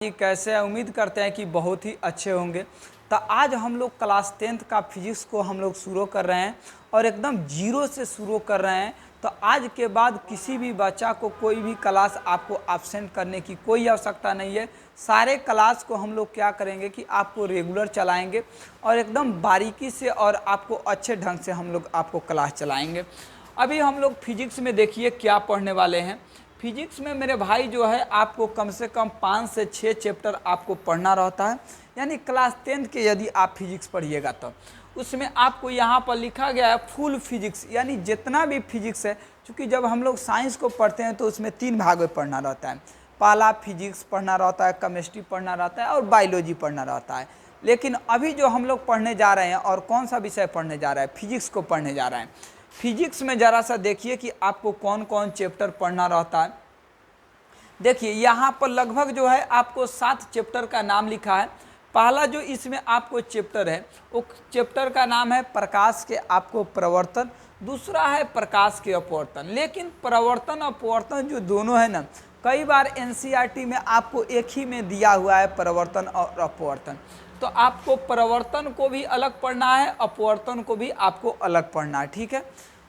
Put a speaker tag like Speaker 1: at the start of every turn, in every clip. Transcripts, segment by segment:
Speaker 1: जी कैसे हैं? उम्मीद करते हैं कि बहुत ही अच्छे होंगे। तो आज हम लोग क्लास 10th का फिजिक्स को हम लोग शुरू कर रहे हैं और एकदम जीरो से शुरू कर रहे हैं। तो आज के बाद किसी भी बच्चा को कोई भी क्लास आपको एब्सेंट करने की कोई आवश्यकता नहीं है। सारे क्लास को हम लोग क्या करेंगे कि आपको रेगुलर चलाएंगे और एकदम बारीकी से और आपको अच्छे ढंग से हम लोग आपको क्लास चलाएंगे। अभी हम लोग फिजिक्स में देखिए क्या पढ़ने वाले हैं। फिजिक्स में मेरे भाई जो है आपको कम से कम 5 से 6 चैप्टर आपको पढ़ना रहता है। यानी क्लास 10th के यदि आप फिजिक्स पढ़िएगा तो उसमें आपको यहाँ पर लिखा गया है फुल फिजिक्स, यानी जितना भी फिजिक्स है। क्योंकि जब हम लोग साइंस को पढ़ते हैं तो उसमें 3 भाग में पढ़ना रहता है। पहला फिजिक्स पढ़ना रहता है, केमिस्ट्री पढ़ना रहता है और बायोलॉजी पढ़ना रहता है। लेकिन अभी जो हम लोग पढ़ने जा रहे हैं और कौन सा विषय पढ़ने जा रहा है, फिजिक्स को पढ़ने जा रहे हैं। फिजिक्स में ज़रा सा देखिए कि आपको कौन कौन चैप्टर पढ़ना रहता है। देखिए यहाँ पर लगभग जो है आपको 7 चैप्टर का नाम लिखा है। पहला जो इसमें आपको चैप्टर है वो चैप्टर का नाम है प्रकाश के आपको प्रवर्तन, दूसरा है प्रकाश के अपवर्तन। लेकिन प्रवर्तन अपवर्तन जो दोनों है ना, कई बार एनसीईआरटी में आपको एक ही में दिया हुआ है प्रवर्तन और अपवर्तन। तो आपको प्रवर्तन को भी अलग पढ़ना है, अपवर्तन को भी आपको अलग पढ़ना है, ठीक है।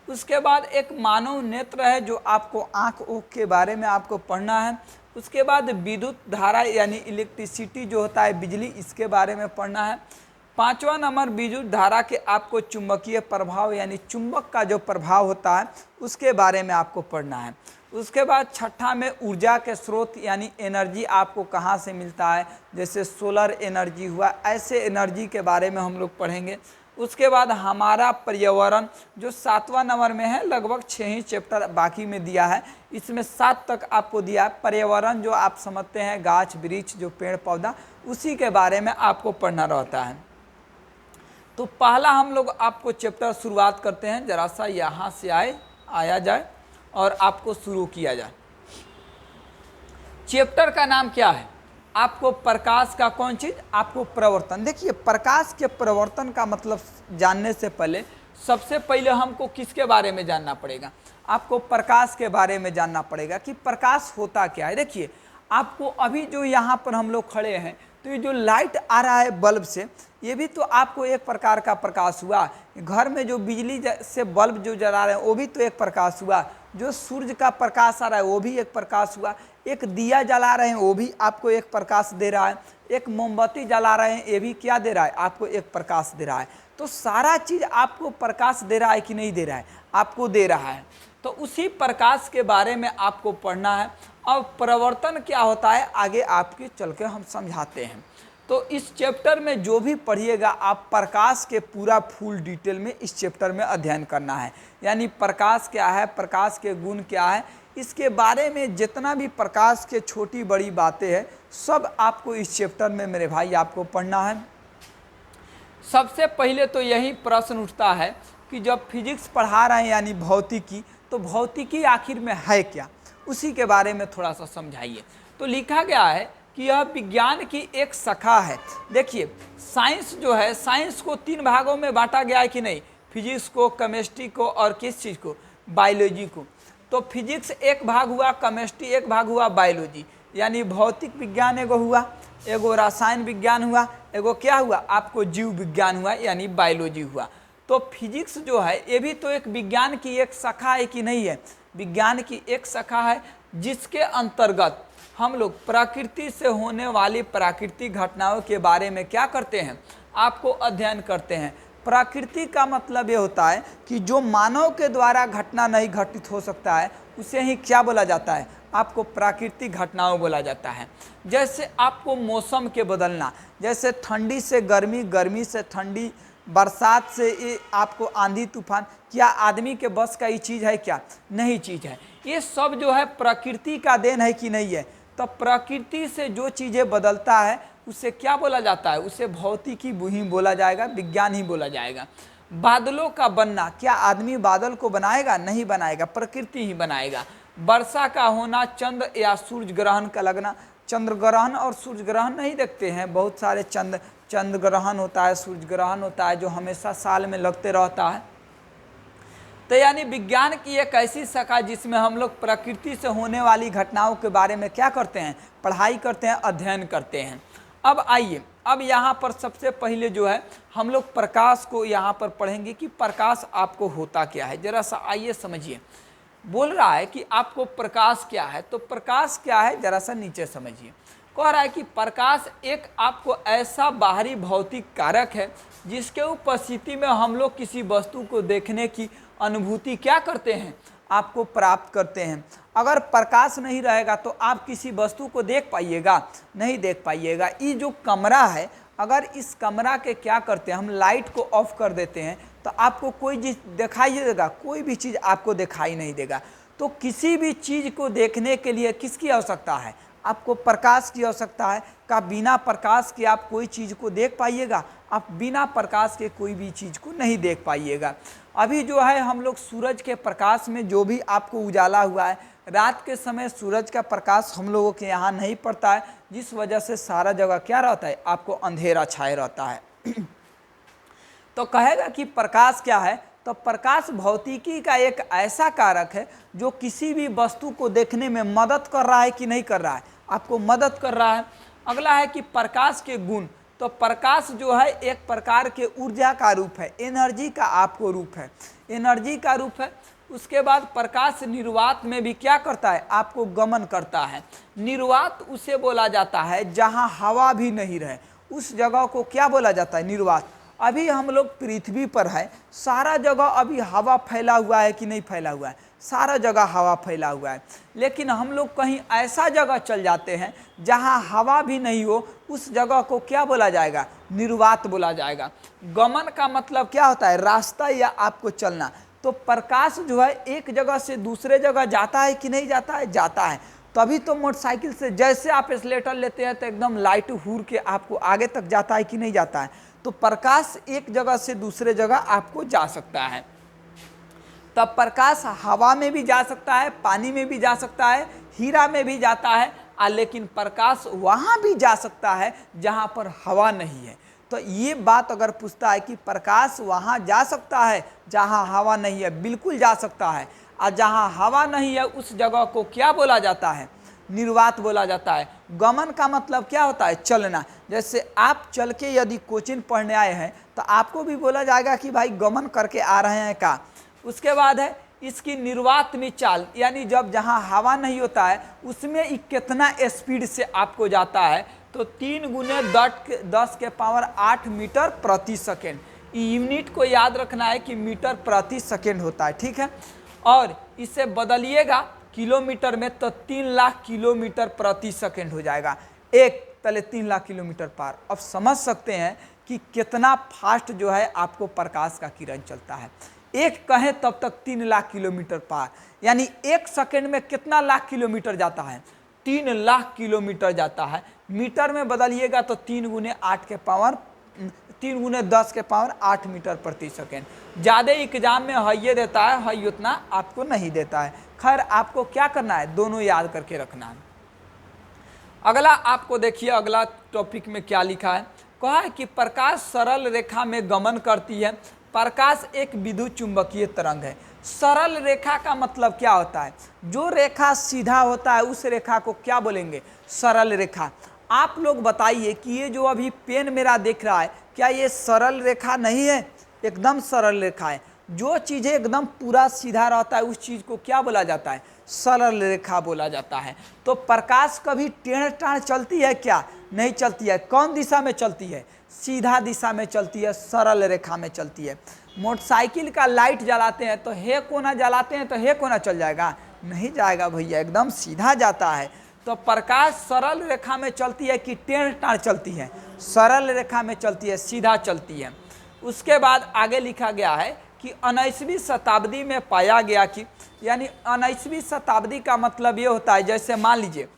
Speaker 1: उसके बाद एक मानव नेत्र है जो आपको आँख ऊँख के बारे में आपको पढ़ना है। उसके बाद विद्युत धारा यानी इलेक्ट्रिसिटी जो होता है बिजली, इसके बारे में पढ़ना है। 5वां नंबर विद्युत धारा के आपको चुंबकीय प्रभाव यानी चुंबक का जो प्रभाव होता है उसके बारे में आपको पढ़ना है। उसके बाद 6ठा में ऊर्जा के स्रोत यानी एनर्जी आपको कहाँ से मिलता है, जैसे सोलर एनर्जी हुआ, ऐसे एनर्जी के बारे में हम लोग पढ़ेंगे। उसके बाद हमारा पर्यावरण जो 7वां नंबर में है, लगभग 6 ही चैप्टर बाकी में दिया है, इसमें 7 तक आपको दिया है। पर्यावरण जो आप समझते हैं गाछ वृक्ष जो पेड़ पौधा, उसी के बारे में आपको पढ़ना रहता है। तो पहला हम लोग आपको चैप्टर शुरुआत करते हैं। जरा सा यहाँ से आया जाए और आपको शुरू किया जाए। चैप्टर का नाम क्या है आपको? प्रकाश का कौन चीज? आपको प्रवर्तन। देखिए प्रकाश के प्रवर्तन का मतलब जानने से पहले सबसे पहले हमको किसके बारे में जानना पड़ेगा? आपको प्रकाश के बारे में जानना पड़ेगा कि प्रकाश होता क्या है। देखिए आपको अभी जो यहाँ पर हम लोग खड़े हैं तो ये जो लाइट आ रहा है बल्ब से, ये भी तो आपको एक प्रकार का प्रकाश हुआ। घर में जो बिजली से बल्ब जो जला रहे हैं वो भी तो एक प्रकाश हुआ। जो सूर्य का प्रकाश आ रहा है वो भी एक प्रकाश हुआ। एक दिया जला रहे हैं वो भी आपको एक प्रकाश दे रहा है। एक मोमबत्ती जला रहे हैं ये भी क्या दे रहा है? आपको एक प्रकाश दे रहा है। तो सारा चीज़ आपको प्रकाश दे रहा है कि नहीं दे रहा है? आपको दे रहा है। तो उसी प्रकाश के बारे में आपको पढ़ना है। और प्रवर्तन क्या होता है आगे आपके चल के हम समझाते हैं। तो इस चैप्टर में जो भी पढ़िएगा आप प्रकाश के पूरा फुल डिटेल में इस चैप्टर में अध्ययन करना है। यानी प्रकाश क्या है, प्रकाश के गुण क्या है, इसके बारे में जितना भी प्रकाश के छोटी बड़ी बातें हैं सब आपको इस चैप्टर में मेरे भाई आपको पढ़ना है। सबसे पहले तो यही प्रश्न उठता है कि जब फिजिक्स पढ़ा रहे हैं यानी भौतिकी, तो भौतिकी आखिर में है क्या, उसी के बारे में थोड़ा सा समझाइए। तो लिखा गया है कि यह विज्ञान की एक शाखा है। देखिए साइंस जो है, साइंस को 3 भागों में बांटा गया है कि नहीं? फिजिक्स को, केमिस्ट्री को और किस चीज़ को? बायोलॉजी को। तो फिजिक्स एक भाग हुआ, केमिस्ट्री एक भाग हुआ, बायोलॉजी यानी भौतिक विज्ञान एगो हुआ, एगो रसायन विज्ञान हुआ, एगो क्या हुआ आपको जीव विज्ञान हुआ यानी बायोलॉजी हुआ। तो फिजिक्स जो है ये भी तो एक विज्ञान की एक शाखा है कि नहीं है? विज्ञान की एक शाखा है जिसके अंतर्गत हम लोग प्रकृति से होने वाली प्राकृतिक घटनाओं के बारे में क्या करते हैं? आपको अध्ययन करते हैं। प्रकृति का मतलब ये होता है कि जो मानव के द्वारा घटना नहीं घटित हो सकता है उसे ही क्या बोला जाता है? आपको प्राकृतिक घटनाओं बोला जाता है। जैसे आपको मौसम के बदलना, जैसे ठंडी से गर्मी, गर्मी से ठंडी, बरसात से ये आपको आंधी तूफान, क्या आदमी के बस का ये चीज़ है क्या? नहीं चीज़ है। ये सब जो है प्रकृति का देन है कि नहीं है? तो प्रकृति से जो चीज़ें बदलता है उसे क्या बोला जाता है? उसे भौतिकी ही बोला जाएगा, विज्ञान ही बोला जाएगा। बादलों का बनना, क्या आदमी बादल को बनाएगा? नहीं बनाएगा, प्रकृति ही बनाएगा। वर्षा का होना, चंद्र या सूर्य ग्रहण का लगना, चंद्र ग्रहण और सूर्य ग्रहण नहीं देखते हैं? बहुत सारे चंद्र ग्रहण होता है, सूर्य ग्रहण होता है जो हमेशा साल में लगते रहता है। तो यानी विज्ञान की एक ऐसी शाखा जिसमें हम लोग प्रकृति से होने वाली घटनाओं के बारे में क्या करते हैं, पढ़ाई करते हैं, अध्ययन करते हैं। अब आइए, अब यहाँ पर सबसे पहले जो है हम लोग प्रकाश को यहाँ पर पढ़ेंगे कि प्रकाश आपको होता क्या है। जरा सा आइए समझिए, बोल रहा है कि आपको प्रकाश क्या है, तो प्रकाश क्या है जरा सा नीचे समझिए। कह रहा है कि प्रकाश एक आपको ऐसा बाहरी भौतिक कारक है जिसके उपस्थिति में हम लोग किसी वस्तु को देखने की अनुभूति क्या करते हैं, आपको प्राप्त करते हैं। अगर प्रकाश नहीं रहेगा तो आप किसी वस्तु को देख पाइएगा, नहीं देख पाइएगा। ये जो कमरा है, अगर इस कमरा के क्या करते हैं, हम लाइट को ऑफ कर देते हैं तो आपको कोई चीज़ दिखाई देगा, कोई भी चीज़ आपको दिखाई नहीं देगा। तो किसी भी चीज़ को देखने के लिए किसकी आवश्यकता है, आपको प्रकाश की आवश्यकता है। का बिना प्रकाश के आप कोई चीज़ को देख पाइएगा, आप बिना प्रकाश के कोई भी चीज़ को नहीं देख पाइएगा। अभी जो है हम लोग सूरज के प्रकाश में जो भी आपको उजाला हुआ है, रात के समय सूरज का प्रकाश हम लोगों के यहाँ नहीं पड़ता है, जिस वजह से सारा जगह क्या रहता है, आपको अंधेरा छाए रहता है। तो कहेगा कि प्रकाश क्या है, तो प्रकाश भौतिकी का एक ऐसा कारक है जो किसी भी वस्तु को देखने में मदद कर रहा है कि नहीं कर रहा है, आपको मदद कर रहा है। अगला है कि प्रकाश के गुण, तो प्रकाश जो है एक प्रकार के ऊर्जा का रूप है, एनर्जी का आपको रूप है, एनर्जी का रूप है। उसके बाद प्रकाश निर्वात में भी क्या करता है, आपको गमन करता है। निर्वात उसे बोला जाता है जहाँ हवा भी नहीं रहे, उस जगह को क्या बोला जाता है, निर्वात। अभी हम लोग पृथ्वी पर है, सारा जगह अभी हवा फैला हुआ है कि नहीं फैला हुआ है, सारा जगह हवा फैला हुआ है। लेकिन हम लोग कहीं ऐसा जगह चल जाते हैं जहां हवा भी नहीं हो, उस जगह को क्या बोला जाएगा, निर्वात बोला जाएगा। गमन का मतलब क्या होता है, रास्ता या आपको चलना। तो प्रकाश जो है एक जगह से दूसरे जगह जाता है कि नहीं जाता है, जाता है। तभी तो मोटरसाइकिल से जैसे आप एक्सीलरेटर लेते हैं तो एकदम लाइट हुर के आपको आगे तक जाता है कि नहीं जाता है। तो प्रकाश एक जगह से दूसरे जगह आपको जा सकता है। तब प्रकाश हवा में भी जा सकता है, पानी में भी जा सकता है, हीरा में भी जाता है, लेकिन प्रकाश वहाँ भी जा सकता है जहाँ पर हवा नहीं है। तो ये बात अगर पूछता है कि प्रकाश वहाँ जा सकता है जहाँ हवा नहीं है, बिल्कुल जा सकता है। और जहाँ हवा नहीं है उस जगह को क्या बोला जाता है, निर्वात बोला जाता है। गमन का मतलब क्या होता है, चलना। जैसे आप चल के यदि कोचिंग पढ़ने आए हैं तो आपको भी बोला जाएगा कि भाई गमन करके आ रहे हैं का। उसके बाद है इसकी निर्वात में चाल, यानी जब जहाँ हवा नहीं होता है उसमें कितना स्पीड से आपको जाता है, तो 3 गुने 10 के पावर 8 मीटर प्रति सेकेंड। यूनिट को याद रखना है कि मीटर प्रति सेकेंड होता है, ठीक है। और इसे बदलिएगा किलोमीटर में तो 3 लाख किलोमीटर प्रति सेकेंड हो जाएगा, एक तले 3 लाख किलोमीटर पार। अब समझ सकते हैं कि कितना फास्ट जो है आपको प्रकाश का किरण चलता है। एक कहें तब तक 3 लाख किलोमीटर पार, यानी एक सेकेंड में कितना लाख किलोमीटर जाता है, 3 लाख किलोमीटर जाता है। मीटर में बदलिएगा तो 3 गुने 8 के पावर 3 गुने 10 के पावर 8 मीटर प्रति सेकेंड। ज़्यादा एग्जाम में है ये देता है उतना आपको नहीं देता है। खैर आपको क्या करना है, दोनों याद करके रखना है। अगला आपको देखिए, अगला टॉपिक में क्या लिखा है, कहा है कि प्रकाश सरल रेखा में गमन करती है। प्रकाश एक विद्युत चुंबकीय तरंग है। सरल रेखा का मतलब क्या होता है, जो रेखा सीधा होता है उस रेखा को क्या बोलेंगे, सरल रेखा। आप लोग बताइए कि ये जो अभी पेन मेरा दिख रहा है, क्या ये सरल रेखा नहीं है, एकदम सरल रेखा है। जो चीज़ें एकदम पूरा सीधा रहता है उस चीज़ को क्या बोला जाता है, सरल रेखा बोला जाता है। तो प्रकाश कभी टेढ़ टाढ़ चलती है क्या, नहीं चलती है। कौन दिशा में चलती है, सीधा दिशा में चलती है, सरल रेखा में चलती है। मोटरसाइकिल का लाइट जलाते हैं तो हे कोना जलाते हैं तो हे कोना चल जाएगा, नहीं जाएगा भैया, एकदम सीधा जाता है। तो प्रकाश सरल रेखा में चलती है कि टेढ़ टाढ़ चलती है, सरल रेखा में चलती है, सीधा चलती है। उसके बाद आगे लिखा गया है कि 19वीं शताब्दी में पाया गया कि, यानी 19वीं शताब्दी का मतलब ये होता है, जैसे मान लीजिए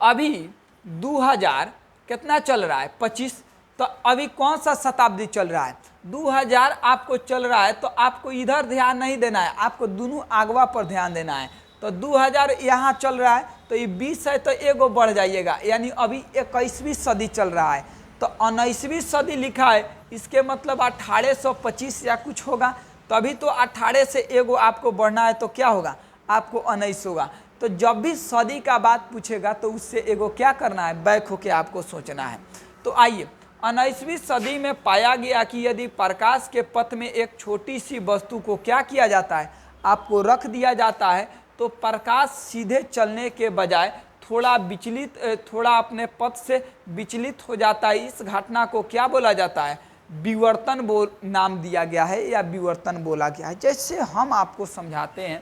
Speaker 1: अभी 2000 कितना चल रहा है, 25, तो अभी कौन सा शताब्दी चल रहा है, 2000 आपको चल रहा है। तो आपको इधर ध्यान नहीं देना है, आपको दोनों आगवा पर ध्यान देना है। तो 2000 यहाँ चल रहा है तो ये 20 है तो एगो बढ़ जाइएगा, यानी अभी 21वीं सदी चल रहा है। तो 19वीं सदी लिखा है, इसके मतलब 1825 या कुछ होगा। तभी तो 18 से एगो आपको बढ़ना है तो क्या होगा, आपको 19 होगा। तो जब भी सदी का बात पूछेगा तो उससे एगो क्या करना है, बैक होके आपको सोचना है। तो आइए, 19वीं सदी में पाया गया कि यदि प्रकाश के पथ में एक छोटी सी वस्तु को क्या किया जाता है, आपको रख दिया जाता है, तो प्रकाश सीधे चलने के बजाय थोड़ा अपने पथ से विचलित हो जाता है। इस घटना को क्या बोला जाता है, विवर्तन नाम दिया गया है या विवर्तन बोला गया है। जैसे हम आपको समझाते हैं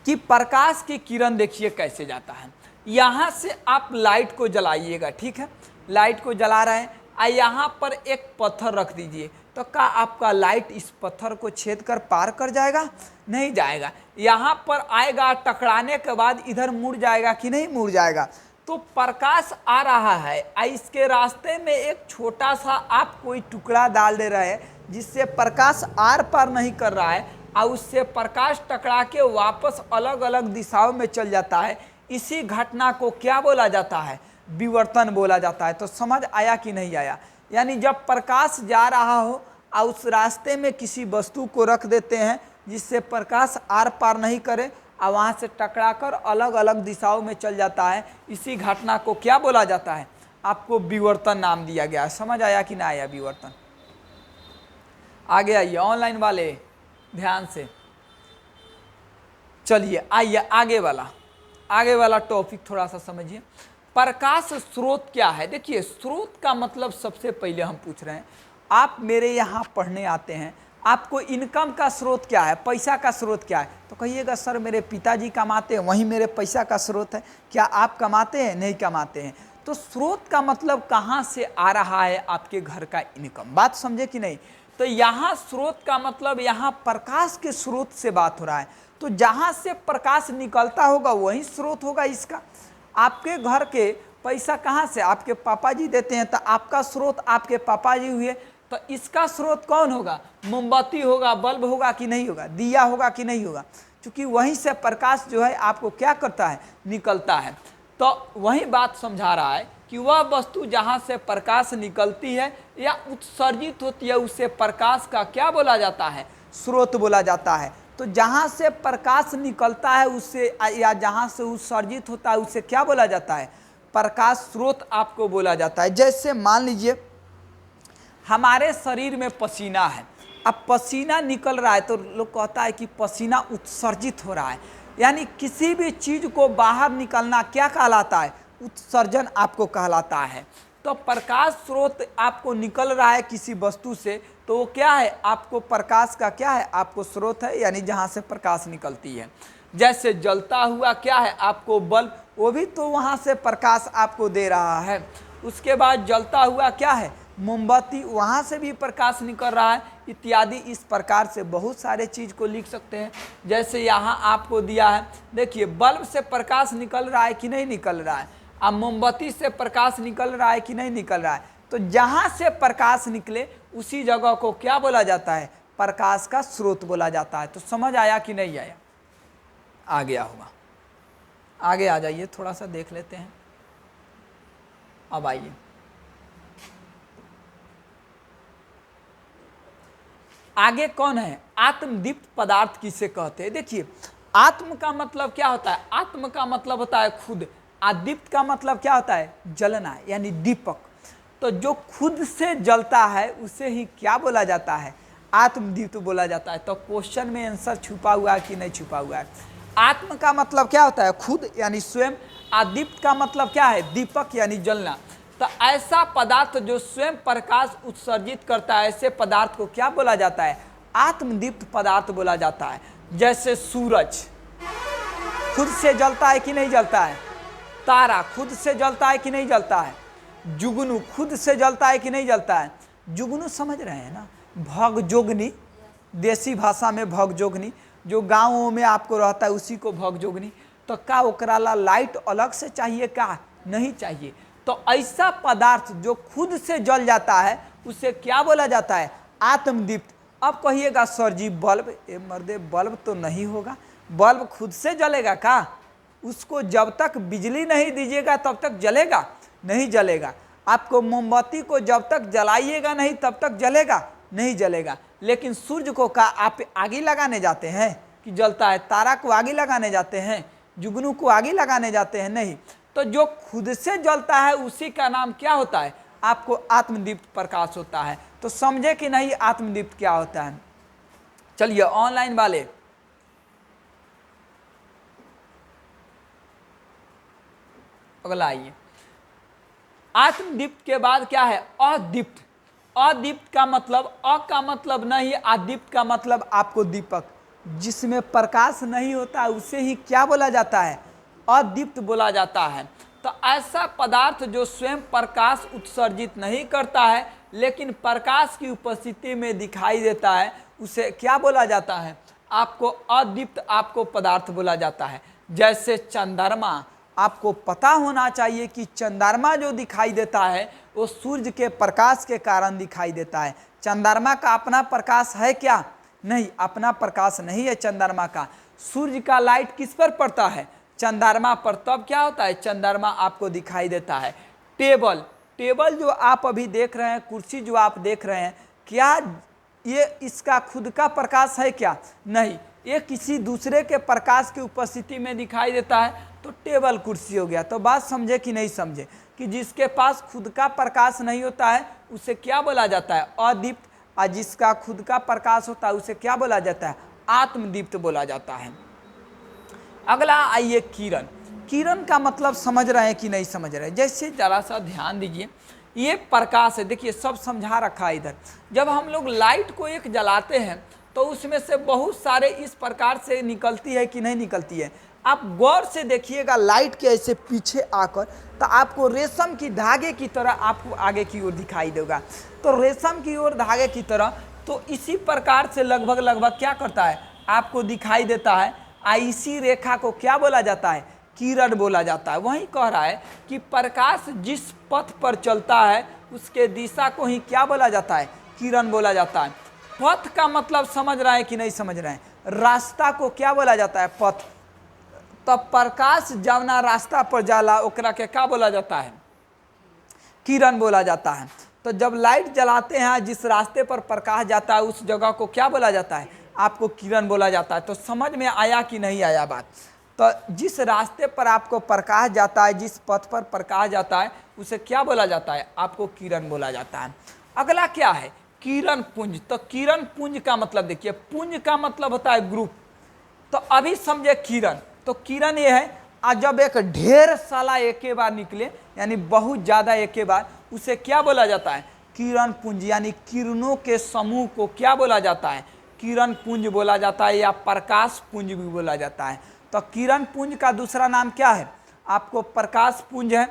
Speaker 1: कि प्रकाश की किरण देखिए कैसे जाता है। यहाँ से आप लाइट को जलाइएगा, ठीक है, लाइट को जला रहे हैं, यहाँ पर एक पत्थर रख दीजिए, तो क्या आपका लाइट इस पत्थर को छेद कर पार कर जाएगा, नहीं जाएगा। यहाँ पर आएगा, टकराने के बाद इधर मुड़ जाएगा कि नहीं मुड़ जाएगा। तो प्रकाश आ रहा है, इसके रास्ते में एक छोटा सा आप कोई टुकड़ा डाल दे रहे हैं जिससे प्रकाश आर पार नहीं कर रहा है, और उससे प्रकाश टकरा के वापस अलग अलग दिशाओं में चल जाता है। इसी घटना को क्या बोला जाता है, विवर्तन बोला जाता है। तो समझ आया कि नहीं आया। यानी जब प्रकाश जा रहा हो और उस रास्ते में किसी वस्तु को रख देते हैं जिससे प्रकाश आर पार नहीं करे और वहाँ से टकरा कर अलग अलग दिशाओं में चल जाता है, इसी घटना को क्या बोला जाता है, आपको विवर्तन नाम दिया गया है। समझ आया कि ना आया विवर्तन। आगे आइए, ऑनलाइन वाले ध्यान से चलिए, आइए आगे वाला टॉपिक थोड़ा सा समझिए। प्रकाश स्रोत क्या है। देखिए, स्रोत का मतलब सबसे पहले हम पूछ रहे हैं, आप मेरे यहाँ पढ़ने आते हैं, आपको इनकम का स्रोत क्या है, पैसा का स्रोत क्या है, तो कहिएगा सर मेरे पिताजी कमाते हैं, वहीं मेरे पैसा का स्रोत है। क्या आप कमाते हैं, नहीं कमाते हैं। तो स्रोत का मतलब कहाँ से आ रहा है आपके घर का इनकम। बात समझे कि नहीं। तो यहाँ स्रोत का मतलब यहाँ प्रकाश के स्रोत से बात हो रहा है। तो जहाँ से प्रकाश निकलता होगा वही स्रोत होगा इसका। आपके घर के पैसा कहाँ से, आपके पापा जी देते हैं, तो आपका स्रोत आपके पापा जी हुए। तो इसका स्रोत कौन होगा, मोमबत्ती होगा, बल्ब होगा कि नहीं होगा, दिया होगा कि नहीं होगा, क्योंकि वहीं से प्रकाश जो है आपको क्या करता है, निकलता है। तो वही बात समझा रहा है कि वह वस्तु जहाँ से प्रकाश निकलती है या उत्सर्जित होती है उसे प्रकाश का क्या बोला जाता है, स्रोत बोला जाता है। तो जहाँ से प्रकाश निकलता है उससे या जहाँ से उत्सर्जित होता है उसे क्या बोला जाता है, प्रकाश स्रोत आपको बोला जाता है। जैसे मान लीजिए हमारे शरीर में पसीना है, अब पसीना निकल रहा है तो लोग कहता है कि पसीना उत्सर्जित हो रहा है, यानी किसी भी चीज़ को बाहर निकलना क्या कहलाता है, उत्सर्जन आपको कहलाता है। तो प्रकाश स्रोत आपको निकल रहा है किसी वस्तु से, तो वो क्या है, आपको प्रकाश का क्या है, आपको स्रोत है, यानी जहाँ से प्रकाश निकलती है। जैसे जलता हुआ क्या है आपको बल्ब, वो भी तो वहाँ से प्रकाश आपको दे रहा है। उसके बाद जलता हुआ क्या है, मोमबत्ती, वहाँ से भी प्रकाश निकल रहा है, इत्यादि। इस प्रकार से बहुत सारे चीज़ को लिख सकते हैं। जैसे यहाँ आपको दिया है, देखिए बल्ब से प्रकाश निकल रहा है कि नहीं निकल रहा है, अब मोमबत्ती से प्रकाश निकल रहा है कि नहीं निकल रहा है। तो जहाँ से प्रकाश निकले उसी जगह को क्या बोला जाता है, प्रकाश का स्रोत बोला जाता है। तो समझ आया कि नहीं आया, आ गया होगा। आगे आ जाइए, थोड़ा सा देख लेते हैं। अब आइए, आगे कौन है, आत्मदीप्त पदार्थ किसे कहते हैं। देखिए, आत्म का मतलब क्या होता है, आत्म का मतलब होता है खुद, दीप्त का मतलब क्या होता है, जलना, यानी दीपक। तो जो खुद से जलता है उसे ही क्या बोला जाता है, आत्मदीप्त बोला जाता है। तो क्वेश्चन में आंसर छुपा हुआ है कि नहीं छुपा हुआ है। आत्म का मतलब क्या होता है, खुद यानी स्वयं, दीप्त का मतलब क्या है, दीपक यानी जलना। तो ऐसा पदार्थ जो स्वयं प्रकाश उत्सर्जित करता है, ऐसे पदार्थ को क्या बोला जाता है, आत्मदीप्त पदार्थ बोला जाता है। जैसे सूरज खुद से जलता है कि नहीं जलता है, तारा खुद से जलता है कि नहीं जलता है, जुगनू खुद से जलता है कि नहीं जलता है। जुगनू समझ रहे हैं ना, भगजोगनी, देसी भाषा में भगजोगनी, जो गाँवों में आपको रहता है उसी को भगजोगनी। तो का ओकराला लाइट अलग से चाहिए, क्या नहीं चाहिए। तो ऐसा पदार्थ जो खुद से जल जाता है उसे क्या बोला जाता है, आत्मदीप्त। अब कहिएगा सर जी बल्ब, ए मर्दे बल्ब तो नहीं होगा, बल्ब खुद से जलेगा का, उसको जब तक बिजली नहीं दीजिएगा तब तक जलेगा नहीं जलेगा। आपको मोमबत्ती को जब तक जलाइएगा नहीं तब तक जलेगा नहीं जलेगा। लेकिन सूर्य को का आप आगे लगाने जाते हैं कि जलता है, तारा को आगे लगाने जाते हैं, जुगनू को आगे लगाने जाते हैं, नहीं। तो जो खुद से जलता है उसी का नाम क्या होता है, आपको आत्मदीप्त प्रकाश होता है। तो समझे कि नहीं आत्मदीप्त क्या होता है। चलिए ऑनलाइन वाले, अगला आइए। आत्मदीप्त के बाद क्या है, अदीप्त। अदीप्त का मतलब, अ का मतलब नहीं, अदीप्त का मतलब आपको दीपक, जिसमें प्रकाश नहीं होता उसे ही क्या बोला जाता है, अदीप्त बोला जाता है। तो ऐसा पदार्थ जो स्वयं प्रकाश उत्सर्जित नहीं करता है लेकिन प्रकाश की उपस्थिति में दिखाई देता है, उसे क्या बोला जाता है, आपको अदीप्त आपको पदार्थ बोला जाता है। जैसे चंद्रमा, आपको पता होना चाहिए कि चंद्रमा जो दिखाई देता है वो सूर्य के प्रकाश के कारण दिखाई देता है। चंद्रमा का अपना प्रकाश है क्या, नहीं, अपना प्रकाश नहीं है चंद्रमा का। सूर्य का लाइट किस पर पड़ता है, चंद्रमा पर, तब क्या होता है, चंद्रमा आपको दिखाई देता है। टेबल, टेबल जो आप अभी देख रहे हैं, कुर्सी जो आप देख रहे हैं, क्या ये इसका खुद का प्रकाश है क्या, नहीं, ये किसी दूसरे के प्रकाश की उपस्थिति में दिखाई देता है, तो टेबल कुर्सी हो गया। तो बात समझे कि नहीं समझे कि जिसके पास खुद का प्रकाश नहीं होता है उसे क्या बोला जाता है, अदीप्त, और जिसका खुद का प्रकाश होता है उसे क्या बोला जाता है, आत्मदीप्त बोला जाता है। अगला आइए किरण। किरण का मतलब समझ रहे हैं कि नहीं समझ रहे हैं, जैसे जरा सा ध्यान दीजिए, ये प्रकाश है, देखिए सब समझा रखा है इधर। जब हम लोग लाइट को एक जलाते हैं तो उसमें से बहुत सारे इस प्रकार से निकलती है कि नहीं निकलती है। आप गौर से देखिएगा, लाइट के ऐसे पीछे आकर तो आपको रेशम की धागे की तरह आपको आगे की ओर दिखाई देगा। तो रेशम की ओर धागे की तरह, तो इसी प्रकार से लगभग लगभग क्या करता है, आपको दिखाई देता है। इसी रेखा को क्या बोला जाता है, किरण बोला जाता है। वही कह रहा है कि प्रकाश जिस पथ पर चलता है उसके दिशा को ही क्या बोला जाता है, किरण बोला जाता है। पथ का मतलब समझ रहे हैं कि नहीं समझ रहे हैं, रास्ता को क्या बोला जाता है, पथ। तब प्रकाश जवना रास्ता पर जाला ओकरा के क्या बोला जाता है, किरण बोला जाता है। तो जब लाइट जलाते हैं जिस रास्ते पर प्रकाश जाता है उस जगह को क्या बोला जाता है, आपको किरण बोला जाता है। तो समझ में आया कि नहीं आया बात। तो जिस रास्ते पर आपको प्रकाश जाता है, जिस पथ पर प्रकाश जाता है उसे क्या बोला जाता है, आपको किरण बोला जाता है। अगला क्या है, किरण पुंज। तो किरण पुंज का मतलब देखिए, पुंज का मतलब होता है ग्रुप। तो अभी समझे किरण, तो किरण ये है, आज जब एक ढेर साला एक के बार निकले यानी बहुत ज़्यादा एक के बार, उसे क्या बोला जाता है, किरण पुंज, यानी किरणों के समूह को क्या बोला जाता है, किरण पुंज बोला जाता है, या प्रकाश पुंज भी बोला जाता है। तो किरण पुंज का दूसरा नाम क्या है, आपको प्रकाश पुंज है।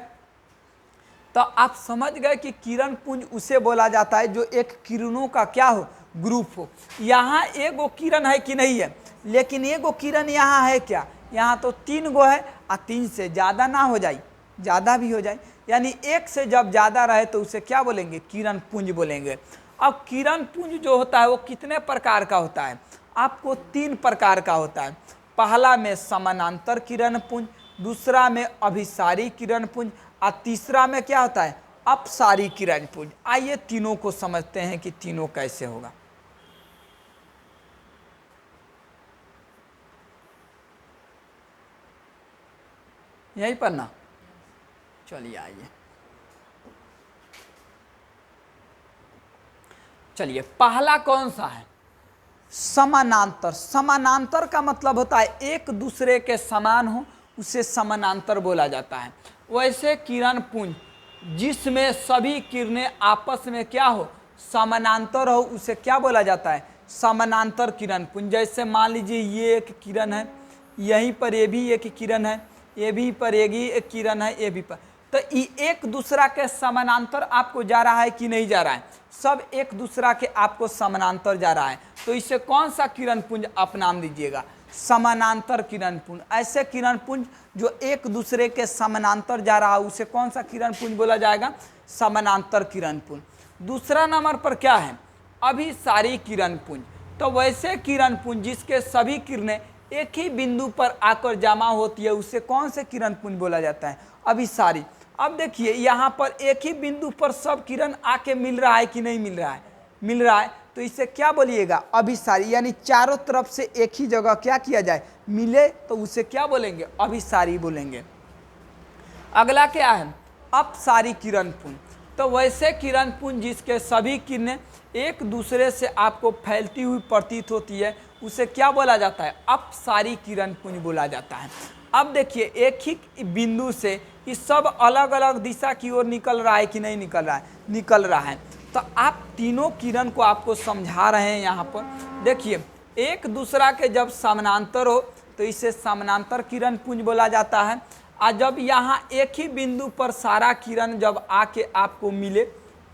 Speaker 1: तो आप समझ गए कि किरण पुंज उसे बोला जाता है जो एक किरणों का क्या हो, ग्रुप हो। यहाँ एगो किरण है कि नहीं है, लेकिन एगो किरण यहाँ है क्या, यहाँ तो 3 गो है, और 3 से ज़्यादा ना हो जाए, ज़्यादा भी हो जाए, यानी 1 से जब ज़्यादा रहे तो उसे क्या बोलेंगे, किरण पुंज बोलेंगे। अब किरण पुंज जो होता है वो कितने प्रकार का होता है, आपको 3 प्रकार का होता है। पहला में समानांतर किरण पुंज, दूसरा में अभिसारी किरण पुंज, और तीसरा में क्या होता है, अपसारी किरण पुंज। आइए तीनों को समझते हैं कि तीनों कैसे होगा। यही पढ़ना, चलिए आइए। चलिए पहला कौन सा है, समानांतर। समानांतर का मतलब होता है एक दूसरे के समान हो, उसे समानांतर बोला जाता है। वैसे किरण पुंज जिसमें सभी किरणें आपस में क्या हो, समानांतर हो, उसे क्या बोला जाता है, समानांतर किरण पुंज। जैसे मान लीजिए ये एक किरण है, यहीं पर ये भी एक किरण है, ये भी पर एक किरण है, ये भी पर, तो ये एक दूसरा के समानांतर आपको जा रहा है कि नहीं जा रहा है, सब एक दूसरा के आपको समानांतर जा रहा है। तो इसे कौन सा किरण पुंज आप नाम दीजिएगा, समानांतर किरण पुंज। ऐसे किरण पुंज जो एक दूसरे के समानांतर जा रहा है उसे कौन सा किरण पुंज बोला जाएगा, समानांतर किरण पुंज। दूसरा नंबर पर क्या है, अभिसारी किरण पुंज। तो वैसे किरण पुंज जिसके सभी किरणें एक ही बिंदु पर आकर जमा होती है उसे कौन से किरण पुंज बोला जाता है, अभिसारी। अब देखिए यहाँ पर एक ही बिंदु पर सब किरण आके मिल रहा है कि नहीं मिल रहा है, मिल रहा है। तो इसे क्या बोलिएगा, अभिसारी, यानी चारों तरफ से एक ही जगह क्या किया जाए, मिले, तो उसे क्या बोलेंगे, अभिसारी बोलेंगे। अगला क्या है, अपसारी किरण पुंज। तो वैसे किरण पुंज जिसके सभी किरणें एक दूसरे से आपको फैलती हुई प्रतीत होती है, उसे क्या बोला जाता है, अपसारी किरण पुंज बोला जाता है। अब देखिए एक ही बिंदु से ये सब अलग अलग दिशा की ओर निकल रहा है कि नहीं निकल रहा है, निकल रहा है। तो आप तीनों किरण को आपको समझा रहे हैं यहाँ पर। देखिए एक दूसरा के जब समानांतर हो तो इसे समानांतर किरण पुंज बोला जाता है। और जब यहाँ एक ही बिंदु पर सारा किरण जब आके आपको मिले,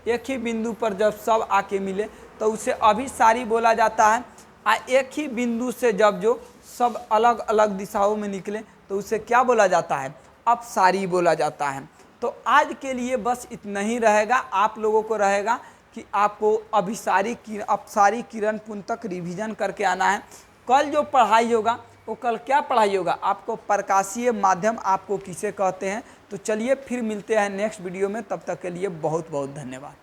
Speaker 1: एक ही बिंदु पर जब सब आके मिले तो उसे अभिसारी बोला जाता है। और एक ही बिंदु से जब जो सब अलग अलग दिशाओं में निकले तो उसे क्या बोला जाता है, अपसारी बोला जाता है। तो आज के लिए बस इतना ही रहेगा, आप लोगों को रहेगा कि आपको अपसारी किरण पुंज तक रिवीजन करके आना है। कल जो पढ़ाई होगा वो कल क्या पढ़ाई होगा, आपको प्रकाशीय माध्यम आपको किसे कहते हैं। तो चलिए फिर मिलते हैं नेक्स्ट वीडियो में, तब तक के लिए बहुत बहुत धन्यवाद।